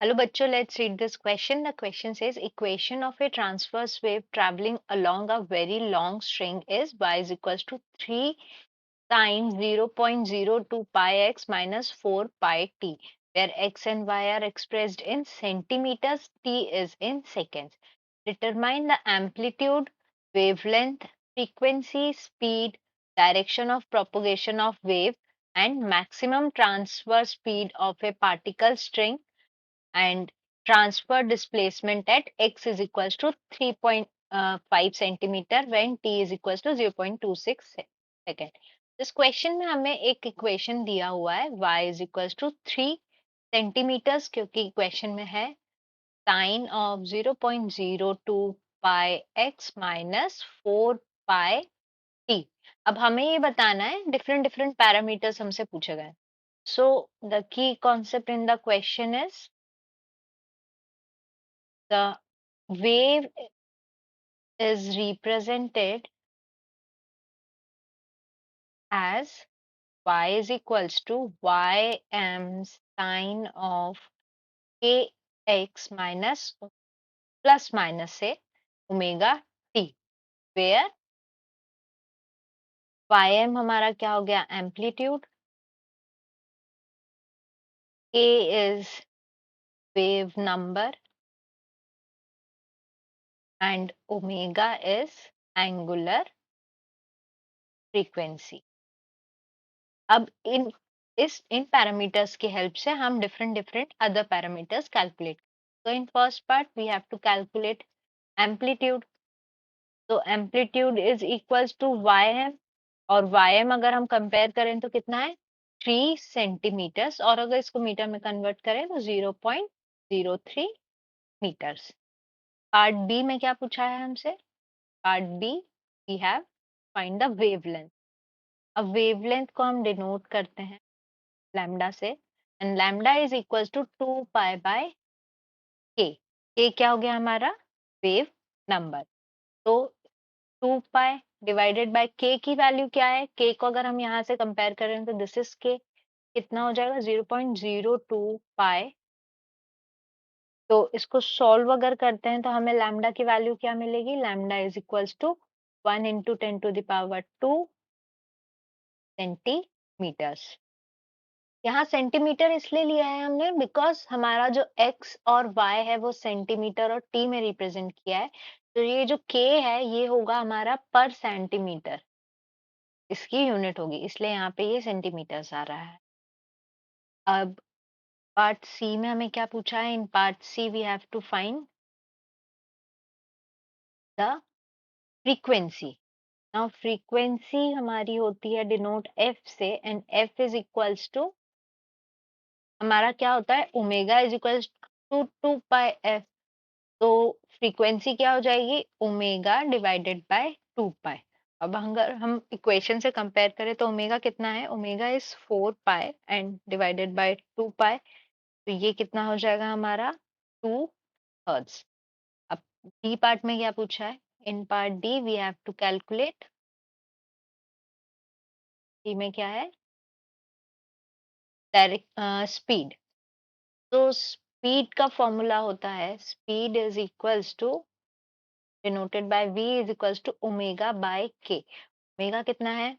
Hello, bachcho, let's read this question. The question says equation of a transverse wave traveling along a very long string is y is equals to 3 times 0.02 pi x minus 4 pi t, where x and y are expressed in centimeters, t is in seconds. Determine the amplitude, wavelength, frequency, speed, direction of propagation of wave, and maximum transfer speed of a particle string and transfer displacement at x is equals to 3.5 centimeter when t is equals to 0.26 second. इस question में हमें एक equation दिया हुआ है y is equals to 3 centimetres, क्योंकि equation में है sine of 0.02 pi x minus 4 pi t. अब हमें ये बताना है डिफरेंट डिफरेंट पैरामीटर्स हमसे पूछे गए. So the key concept in the question is the wave is represented as y is equals to ym sine of kx minus plus minus से omega t, where ym हमारा क्या हो गया, amplitude, k is wave number and omega is angular frequency. अब इन parameters की help से हम different different other parameters calculate. तो in first part we have to calculate amplitude. तो amplitude is equals to ym, और ym अगर हम compare करें तो कितना है 3 सेंटीमीटर्स, और अगर इसको मीटर में कन्वर्ट करें तो 0.03 मीटर्स. पार्ट बी में क्या पूछा है हमसे? Part B we have find the wavelength. अब वेवलेंथ को हम डिनोट करते हैं लैम्डा से, and lambda is equals to 2 pi by k. K क्या हो गया हमारा, वेव नंबर. तो 2 पाई डिवाइडेड बाय के की वैल्यू क्या है, के को अगर हम यहाँ से कंपेयर करें तो दिस इज के, कितना हो जाएगा 0.02 पाई. तो इसको सॉल्व अगर करते हैं तो हमें लैम्डा की वैल्यू क्या मिलेगी, lambda is equals to 1 into 10 to the power 2 centimetres. यहाँ सेंटीमीटर इसलिए लिया है हमने बिकॉज हमारा जो x और y है वो सेंटीमीटर और t में रिप्रेजेंट किया है. तो ये जो k है ये होगा हमारा पर सेंटीमीटर, इसकी यूनिट होगी, इसलिए यहाँ पे ये सेंटीमीटर्स आ रहा है. अब पार्ट सी में हमें क्या पूछा है, in part C we have to find the frequency. Now frequency हमारी होती है डिनोट f से, and f is equals to हमारा क्या होता है, omega is equals to 2 pi f. तो फ्रीक्वेंसी क्या हो जाएगी, ओमेगा डिवाइडेड बाय 2 पाई. अब अगर हम इक्वेशन से कंपेयर करें तो ओमेगा कितना है, omega is 4 pi and divided by 2 पाई. तो ये कितना हो जाएगा हमारा 2 हर्ट्ज. अब डी पार्ट में क्या पूछा है, in part D we have to calculate. D में क्या है, डायरेक्ट स्पीड. तो स्पीड का फॉर्मूला होता है, speed is equals to denoted by v is equals to omega by k. Omega कितना है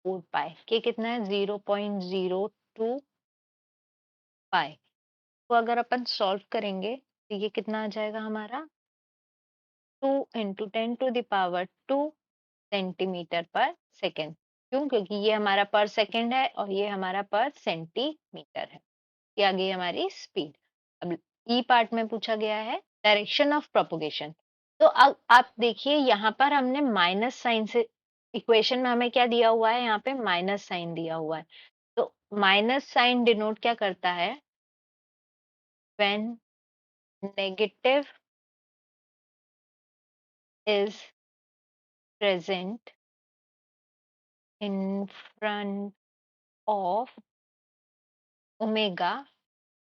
4 पाई, k कितना है 0.02 पाई. तो अगर अपन सॉल्व करेंगे तो ये कितना आ जाएगा हमारा 2 into 10 to the power 2 centimetre पर सेकेंड. क्यों, क्योंकि ये हमारा पर सेकेंड है और ये हमारा पर सेंटीमीटर है. ये आ गई हमारी स्पीड. अब ई पार्ट में पूछा गया है डायरेक्शन ऑफ प्रोपोगेशन. तो अब आप देखिए यहाँ पर हमने माइनस साइन से, इक्वेशन में हमें क्या दिया हुआ है, यहाँ पे माइनस साइन दिया हुआ है. तो माइनस साइन डिनोट क्या करता है, when negative is present in front of omega,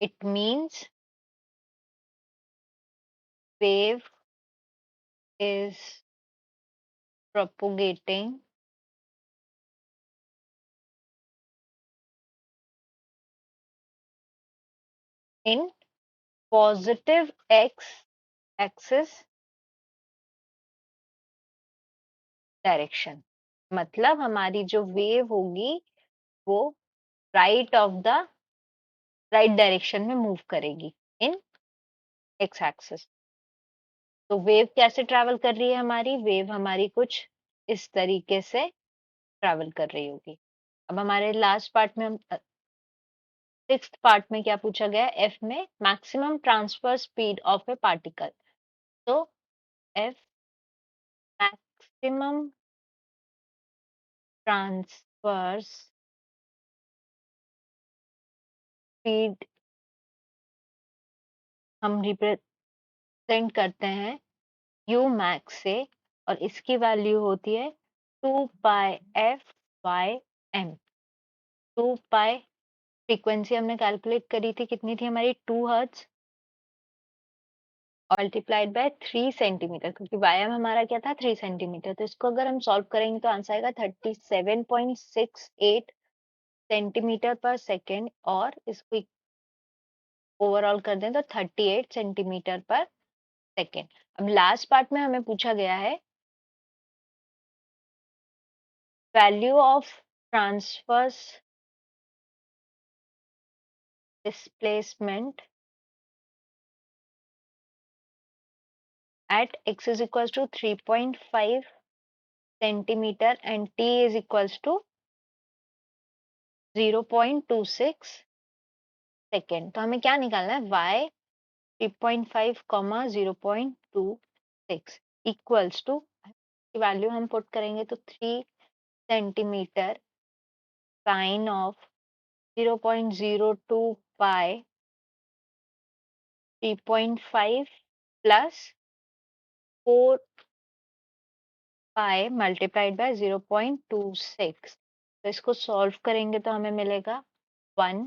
it means wave is propagating in positive x axis direction, मतलब हमारी जो वेव होगी वो राइट डायरेक्शन में मूव करेगी इन एक्स एक्सिस। तो वेव कैसे ट्रैवल कर रही है? हमारी वेव हमारी कुछ इस तरीके से ट्रैवल कर रही होगी। अब हमारे लास्ट पार्ट में हम सिक्स्थ पार्ट में क्या पूछा गया है? एफ में maximum transfer speed of A particle. तो एफ मैक्सिमम ट्रांसफर स्पीड हम रिप्रेजेंट करते हैं यू मैक्स से, और इसकी वैल्यू होती है 2πf/m। 2π फ्रीक्वेंसी हमने कैलकुलेट करी थी, कितनी थी हमारी? 2 हर्ट्ज मल्टीप्लाइड बाय 3 सेंटीमीटर, क्योंकि वायम हमारा क्या था? 3 सेंटीमीटर। तो इसको अगर हम सॉल्व करेंगे तो आंसर आएगा 37.68 सेंटीमीटर पर सेकेंड, और इसको ओवरऑल कर दें तो 38 सेंटीमीटर पर सेकेंड। अब लास्ट पार्ट में हमें पूछा गया है value of transverse displacement at x is equals to 3.5 centimeter and t is equals to 0.26 second. तो हमें क्या निकालना है? y 3.5 0.26 इक्वल्स टू, वैल्यू हम पुट करेंगे तो 3 centimetre sine of 0.02 pi 3.5 plus 4 pi multiplied by 0.26। तो इसको सॉल्व करेंगे तो हमें मिलेगा 1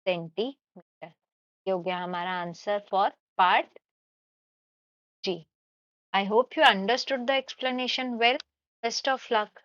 सेंटीमीटर। ये हो गया हमारा answer for part G. I hope you understood the explanation well. Best of luck.